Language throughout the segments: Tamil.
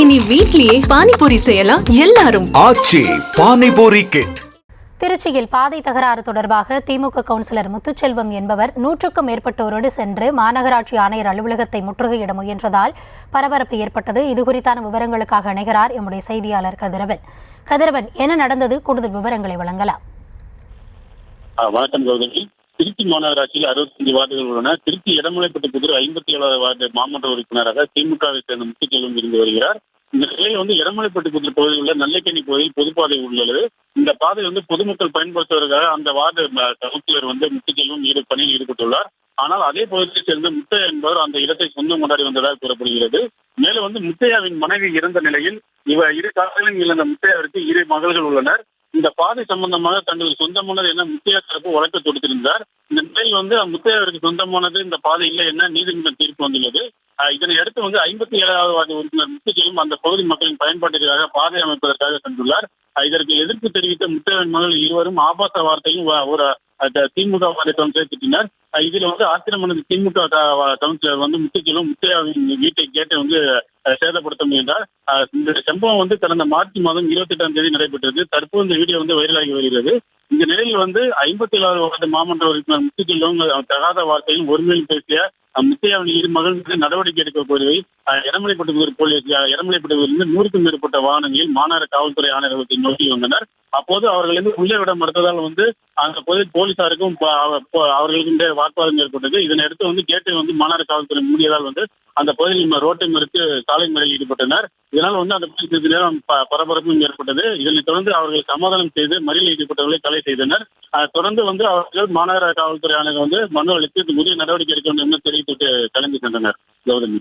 இனி வீட்லயே பானிபூரி செய்யலாம் எல்லாரும். ஆச்சி பானிபூரி கிட். திருச்சியில் பாதை தகராறு தொடர்பாக திமுக கவுன்சிலர் முத்துச்செல்வம் என்பவர் 100க்கும் மேற்பட்டோரோடு சென்று மாநகராட்சி ஆணையர் அலுவலகத்தை முற்றுகையிட முயன்றதால் பரபரப்பு ஏற்பட்டது. இதுகுறித்தான விவரங்களுக்காக இணைகிறார் எம்முடைய செய்தியாளர் கதிரவன். கதிரவன், என்ன நடந்தது? கூடுதல் விவரங்களை வழங்கலாம். வணக்கம் கௌதமி. திருச்சி மாநகராட்சியில் 65 வார்டுகள் உள்ளன. திருச்சி இடமலைப்பட்டு புதூர் 57வது வார்டு மாமன்ற உறுப்பினராக திமுகவை சேர்ந்த முத்துச்செல்வம் இருந்து வருகிறார். இந்த நிலையில் இடமலைப்பட்டு புதூர் பகுதியில் உள்ள நல்லக்கேணி பகுதியில் பொதுப்பாதை உள்ளது. இந்த பாதை பொதுமக்கள் பயன்படுத்துவதற்காக அந்த வார்டு கவுன்சிலர் முத்துச்செல்வம் பணியில் ஈடுபட்டுள்ளார். ஆனால் அதே பகுதியைச் சேர்ந்த முத்தையா என்பவர் அந்த இடத்தை சொந்தம் கொண்டாடி வந்ததாக கூறப்படுகிறது. மேலும் முத்தையாவின் மனைவி இறந்த நிலையில் இரு காலங்களில் இழந்த முத்தையாவிற்கு 2 மகள்கள் உள்ளனர். இந்த பாதை சம்பந்தமாக தங்களுக்கு சொந்தமானது என முத்தையா தரப்பு வழக்கு தொடுத்திருந்தார். இந்த நிலையில் முத்தையாவிற்கு சொந்தமானது இந்த பாதை இல்லை என நீதிமன்ற தீர்ப்பு வந்துள்ளது. இதனை அடுத்து 57வது வார்டு உறுப்பினர் முத்துச்செல்வம் அந்த பகுதி மக்களின் பயன்பாட்டிற்காக பாதை அமைப்பதற்காக சென்றுள்ளார். இதற்கு எதிர்ப்பு தெரிவித்த முத்தையாவின் மகள் இருவரும் ஆபாச வார்த்தையும் ஒரு திமுக வார்டு கவுன்சிலர் திட்டினார். இதில் ஆத்திரமான திமுக கவுன்சிலர் முத்துச்செல்வம் முத்தையாவின் வீட்டை கேட்டு சேதப்படுத்த முயன்றார். இந்த சம்பவம் கடந்த மார்ச் மாதம் 28ஆம் தேதி நடைபெற்றது. தற்போது இந்த வீடியோ வைரலாகி வருகிறது. இந்த நிலையில் 57வது வார்டு மாமன்ற உறுப்பினர் முத்துச்செல்வம் தகாத வார்த்தையும் ஒருமையில் பேசிய முத்தையாவின் 2 மகள் மீது நடவடிக்கை எடுக்க கோரி இடமலைப்பட்டு போலீஸ் இடமலைப்பட்டு 100க்கும் மேற்பட்ட வாகனங்களில் மாநகர காவல்துறை ஆணையரகத்தை நோக்கி வந்தனர். அப்போது அவர்கள் உள்ளே விட மறுத்ததால் அந்த பகுதி போலீசாருக்கும் அவர்களுக்கு வாக்குவாதம் ஏற்பட்டது. இதனை அடுத்து கேட்டை மாநகர காவல்துறை மூடியதால் அந்த பகுதியில் ரோட்டை மறித்து சாலை மறியலில் ஈடுபட்டனர். இதனால் அந்த சிறிது நேரம் பரபரப்பும் ஏற்பட்டது. இதனைத் தொடர்ந்து அவர்கள் சமாதானம் செய்து மறியலில் ஈடுபட்டவர்களை தடை செய்தனர். தொடர்ந்து அவர்கள் மாநகர காவல்துறை ஆணையர் மனு அளித்து உரிய நடவடிக்கை எடுக்க வேண்டும் என்று தெரிவித்து கலந்து சென்றனர். கௌதமி,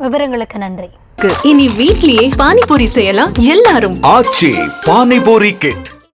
விவரங்களுக்கு நன்றி. இனி வீட்லயே பானிபூரி செய்யலாம் எல்லாரும். ஆச்சி பானிபூரி கிட்.